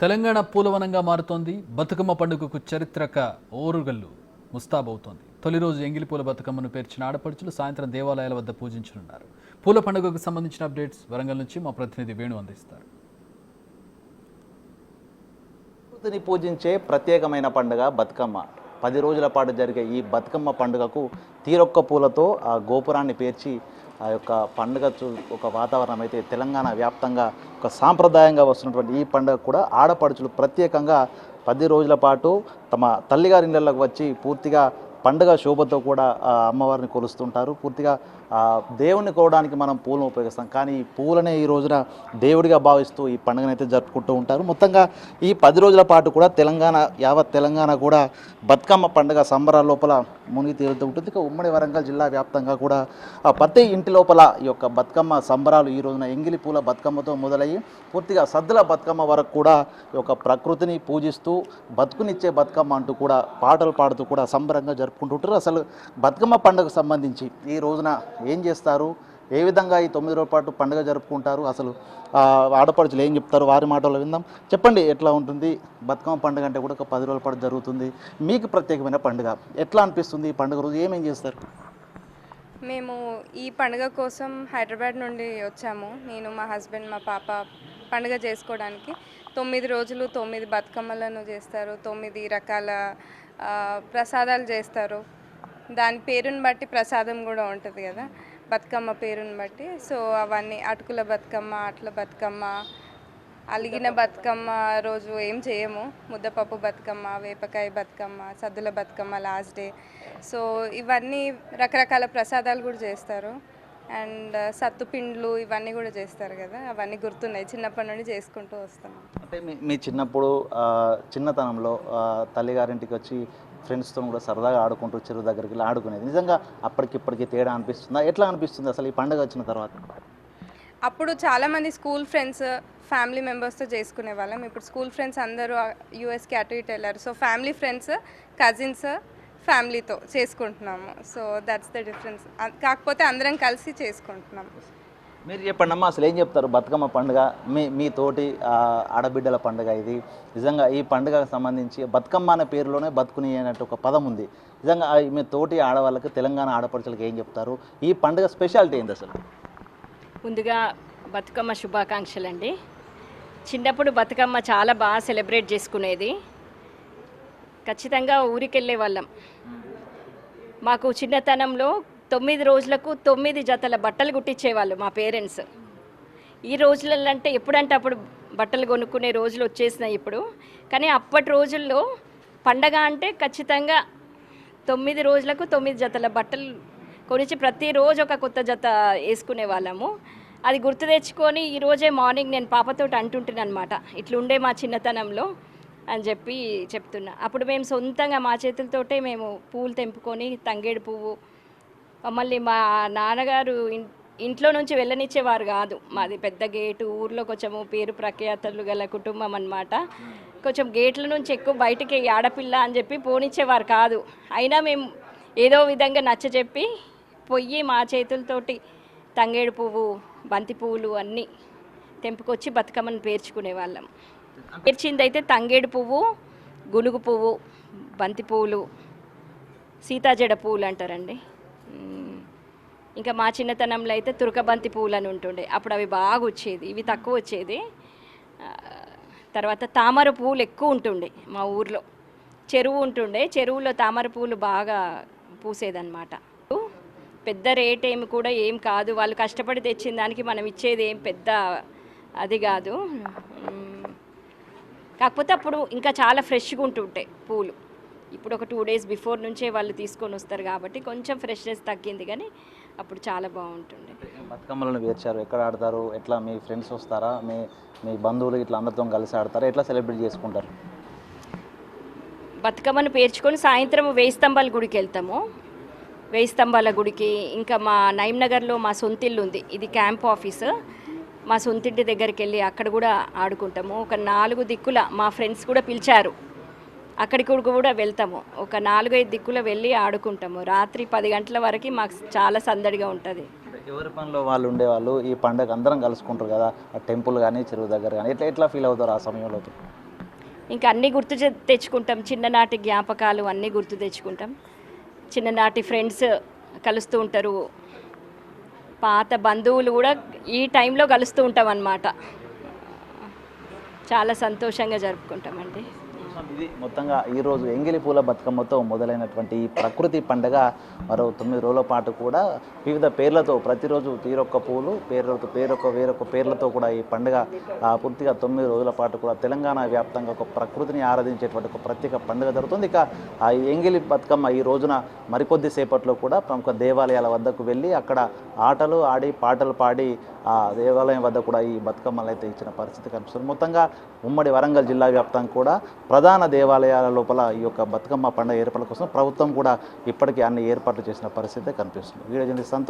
తెలంగాణ పూలవనంగా మారుతోంది. బతుకమ్మ పండుగకు చరిత్రక ఓరుగల్లు ముస్తాబవుతోంది. తొలి రోజు ఎంగిలిపూల బతుకమ్మను పేర్చిన ఆడపడుచులు సాయంత్రం దేవాలయాల వద్ద పూజించనున్నారు. పూల పండుగకు సంబంధించిన అప్డేట్స్ వరంగల్ నుంచి మా ప్రతినిధి వేణు అందిస్తారు. ప్రకృతిని పూజించే ప్రత్యేకమైన పండుగ బతుకమ్మ. 10 రోజుల పాటు జరిగే ఈ బతుకమ్మ పండుగకు తీరొక్క పూలతో ఆ గోపురాన్ని పేర్చి ఆ యొక్క పండుగ ఒక వాతావరణం అయితే తెలంగాణ వ్యాప్తంగా ఒక సాంప్రదాయంగా వస్తున్నటువంటి ఈ పండుగ కూడా ఆడపడుచులు ప్రత్యేకంగా 10 రోజుల పాటు తమ తల్లిగారి ఇళ్ళకు వచ్చి పూర్తిగా పండుగ శోభతో కూడా అమ్మవారిని కొలుస్తుంటారు. పూర్తిగా దేవుణ్ణి కోవడానికి మనం పూలను ఉపయోగిస్తాం, కానీ ఈ పూలనే ఈ రోజున దేవుడిగా భావిస్తూ ఈ పండుగను అయితే జరుపుకుంటూ ఉంటారు. మొత్తంగా ఈ 10 రోజుల పాటు కూడా యావత్ తెలంగాణ కూడా బతుకమ్మ పండుగ సంబరాల లోపల మునిగి తేలుతూ ఉంటుంది. ఇక ఉమ్మడి వరంగల్ జిల్లా వ్యాప్తంగా కూడా ప్రతి ఇంటి లోపల ఈ యొక్క బతుకమ్మ సంబరాలు ఈ రోజున ఎంగిలి పూల బతుకమ్మతో మొదలయ్యి పూర్తిగా సద్దుల బతుకమ్మ వరకు కూడా ఈ యొక్క ప్రకృతిని పూజిస్తూ బతుకునిచ్చే బతుకమ్మ అంటూ కూడా పాటలు పాడుతూ కూడా సంబరంగా జరుపుకుంటుంటారు. అసలు బతుకమ్మ పండుగకు సంబంధించి ఈ రోజున ఏం చేస్తారు, ఏ విధంగా ఈ 9 రోజుల పాటు పండుగ జరుపుకుంటారు, అసలు ఆడపడుచులు ఏం చెప్తారు, వారి మాటల్లో విందాం. చెప్పండి, ఎట్లా ఉంటుంది బతుకమ్మ పండుగ? అంటే కూడా ఒక 10 రోజుల పాటు జరుగుతుంది, మీకు ప్రత్యేకమైన పండుగ ఎట్లా అనిపిస్తుంది? ఈ పండుగ రోజు ఏమేం చేస్తారు? మేము ఈ పండుగ కోసం హైదరాబాద్ నుండి వచ్చాము. నేను, మా హస్బెండ్, మా పాప పండుగ చేసుకోవడానికి. 9 రోజులు 9 బతుకమ్మలను చేస్తారు, 9 రకాల ప్రసాదాలు చేస్తారు. దాని పేరుని బట్టి ప్రసాదం కూడా ఉంటుంది కదా, బతుకమ్మ పేరుని బట్టి. సో అవన్నీ అటుకుల బతుకమ్మ, అట్ల బతుకమ్మ, అలిగిన బతుకమ్మ రోజు ఏం చేయము. ముద్దపప్పు బతుకమ్మ, వేపకాయ బతుకమ్మ, సద్దుల బతుకమ్మ లాస్ట్ డే. సో ఇవన్నీ రకరకాల ప్రసాదాలు కూడా చేస్తారు. అండ్ సత్తుపిండ్లు ఇవన్నీ కూడా చేస్తారు కదా, అవన్నీ గుర్తున్నాయి, చిన్నప్పటి నుండి చేసుకుంటూ వస్తాం. అంటే మీ చిన్నప్పుడు చిన్నతనంలో తల్లిగారింటికి వచ్చి ఫ్రెండ్స్తో కూడా సరదాగా ఆడుకుంటూ చెరువు దగ్గరికి వెళ్ళి ఆడుకునేది నిజంగా అప్పటికిప్పటికి తేడా అనిపిస్తుందా? ఎట్లా అనిపిస్తుంది అసలు ఈ పండుగ వచ్చిన తర్వాత? అప్పుడు చాలామంది స్కూల్ ఫ్రెండ్స్, ఫ్యామిలీ మెంబర్స్తో చేసుకునే వాళ్ళం. ఇప్పుడు స్కూల్ ఫ్రెండ్స్ అందరూ యూఎస్కి అటు ఇటు వెళ్ళారు. సో ఫ్యామిలీ ఫ్రెండ్స్, కజిన్స్, ఫ్యామిలీతో చేసుకుంటున్నాము. So that's the difference. కాకపోతే అందరం కలిసి చేసుకుంటున్నాము. మీరు చెప్పండి అమ్మా, అసలు ఏం చెప్తారు? బతుకమ్మ పండుగ మీ తోటి ఆడబిడ్డల పండుగ ఇది. నిజంగా ఈ పండుగకు సంబంధించి బతుకమ్మ అనే పేరులోనే బతుకుని అనేట్టు ఒక పదం ఉంది. నిజంగా మీ తోటి ఆడవాళ్ళకి, తెలంగాణ ఆడపడుచులకి ఏం చెప్తారు? ఈ పండుగ స్పెషాలిటీ ఏంది అసలు? ముందుగా బతుకమ్మ శుభాకాంక్షలు అండి. చిన్నప్పుడు బతుకమ్మ చాలా బాగా సెలబ్రేట్ చేసుకునేది. ఖచ్చితంగా ఊరికి వెళ్ళే వాళ్ళం. మాకు చిన్నతనంలో 9 రోజులకు 9 జతల బట్టలు కుట్టించేవాళ్ళు మా పేరెంట్స్. ఈ రోజులలో అంటే ఎప్పుడంటే అప్పుడు బట్టలు కొనుక్కునే రోజులు వచ్చేసినాయి ఇప్పుడు. కానీ అప్పటి రోజుల్లో పండగ అంటే ఖచ్చితంగా 9 రోజులకు 9 జతల బట్టలు కొనిచ్చి ప్రతిరోజు ఒక కొత్త జత వేసుకునే వాళ్ళము. అది గుర్తు తెచ్చుకొని ఈరోజే మార్నింగ్ నేను పాపతో అంటుంటున్నాను అనమాట, ఇట్లుండే మా చిన్నతనంలో అని చెప్పి చెప్తున్నా. అప్పుడు మేము సొంతంగా మా చేతులతోటే మేము పువ్వులు తెంపుకొని, తంగేడు పువ్వు, మళ్ళీ మా నాన్నగారు ఇంట్లో నుంచి వెళ్ళనిచ్చేవారు కాదు. మాది పెద్ద గేటు, ఊర్లో కొంచెము పేరు ప్రఖ్యాతలు గల కుటుంబం అన్నమాట. కొంచెం గేట్ల నుంచి ఎక్కువ బయటికి ఆడపిల్ల అని చెప్పి పోనిచ్చేవారు కాదు. అయినా మేము ఏదో విధంగా నచ్చజెప్పి పొయ్యి మా చేతులతోటి తంగేడు పువ్వు, బంతి పువ్వులు అన్నీ తెంపుకొచ్చి బతుకమ్మను పేర్చుకునే వాళ్ళం. పేర్చిందైతే తంగేడు పువ్వు, గునుగు పువ్వు, బంతి పువ్వులు, సీతాజడ పువ్వులు అంటారండి. ఇంకా మా చిన్నతనంలో అయితే తురకబంతి పువ్వులు అని ఉంటుండే. అప్పుడు అవి బాగా వచ్చేది, ఇవి తక్కువ వచ్చేది. తర్వాత తామర పువ్వులు ఎక్కువ ఉంటుండే. మా ఊర్లో చెరువు ఉంటుండే, చెరువులో తామర పువ్వులు బాగా పూసేదన్నమాట. పెద్ద రేట్ ఏమి కూడా ఏం కాదు, వాళ్ళు కష్టపడి తెచ్చిన దానికి మనం ఇచ్చేది ఏం పెద్ద అది కాదు. కాకపోతే అప్పుడు ఇంకా చాలా ఫ్రెష్గా ఉంటుంటాయి పూలు. ఇప్పుడు ఒక 2 days బిఫోర్ నుంచే వాళ్ళు తీసుకొని వస్తారు కాబట్టి కొంచెం ఫ్రెష్నెస్ తగ్గింది, కానీ అప్పుడు చాలా బాగుంటుండే. బతుకమ్మలను పేర్చారు, ఎక్కడ ఆడతారు? ఎట్లా మీ ఫ్రెండ్స్ వస్తారా? మీ బంధువులు ఇట్లా అందరితో కలిసి ఆడతారా? ఎట్లా సెలబ్రేట్ చేసుకుంటారు? బతుకమ్మను పేర్చుకొని సాయంత్రం 1000 స్తంభాల గుడికి వెళ్తాము. 1000 స్తంభాల గుడికి, ఇంకా మా నైమ్నగర్లో మా సొంతిల్లు ఉంది, ఇది క్యాంప్ ఆఫీసు. మా సొంతింటి దగ్గరికి వెళ్ళి అక్కడ కూడా ఆడుకుంటాము. ఒక 4 దిక్కుల మా ఫ్రెండ్స్ కూడా పిలిచారు, అక్కడికి కూడా వెళ్తాము. ఒక 4-5 దిక్కుల వెళ్ళి ఆడుకుంటాము. రాత్రి 10 గంటల వరకు మాకు చాలా సందడిగా ఉంటుంది. ఎవరి పనిలో వాళ్ళు ఉండేవాళ్ళు ఈ పండుగ అందరం కలుసుకుంటారు కదా, టెంపుల్ కానీ చెరువు దగ్గర కానీ ఎట్లా ఫీల్ అవుతారు ఆ సమయంలో? ఇంకా అన్నీ తెచ్చుకుంటాం, చిన్ననాటి జ్ఞాపకాలు అన్నీ గుర్తు తెచ్చుకుంటాం. చిన్ననాటి ఫ్రెండ్స్ కలుస్తూ ఉంటారు, పాత బంధువులు కూడా ఈ టైంలో కలుస్తూ ఉంటాం అన్నమాట. చాలా సంతోషంగా జరుపుకుంటామండి. ఇది మొత్తంగా ఈరోజు ఎంగిలి పూల బతుకమ్మతో మొదలైనటువంటి ఈ ప్రకృతి పండుగ మరో 9 రోజుల పాటు కూడా వివిధ పేర్లతో ప్రతిరోజు తీరొక్క పూలు వేరొక పేర్లతో కూడా ఈ పండుగ పూర్తిగా 9 రోజుల పాటు కూడా తెలంగాణ వ్యాప్తంగా ఒక ప్రకృతిని ఆరాధించేటువంటి ఒక ప్రత్యేక పండుగ జరుగుతుంది. ఇక ఆ ఎంగిలి బతుకమ్మ ఈ రోజున మరికొద్ది సేపట్లో కూడా ప్రముఖ దేవాలయాల వద్దకు వెళ్ళి అక్కడ ఆటలు ఆడి పాటలు పాడి ఆ దేవాలయం వద్ద కూడా ఈ బతుకమ్మలు అయితే ఇచ్చిన పరిస్థితి కనిపిస్తుంది. మొత్తంగా ఉమ్మడి వరంగల్ జిల్లా వ్యాప్తంగా కూడా ప్రధాన దేవాలయాల లోపల ఈ యొక్క బతుకమ్మ పండుగ ఏర్పాట్ల కోసం ప్రభుత్వం కూడా ఇప్పటికీ అన్ని ఏర్పాట్లు చేసిన పరిస్థితి కనిపిస్తుంది. Video journalist Santosh.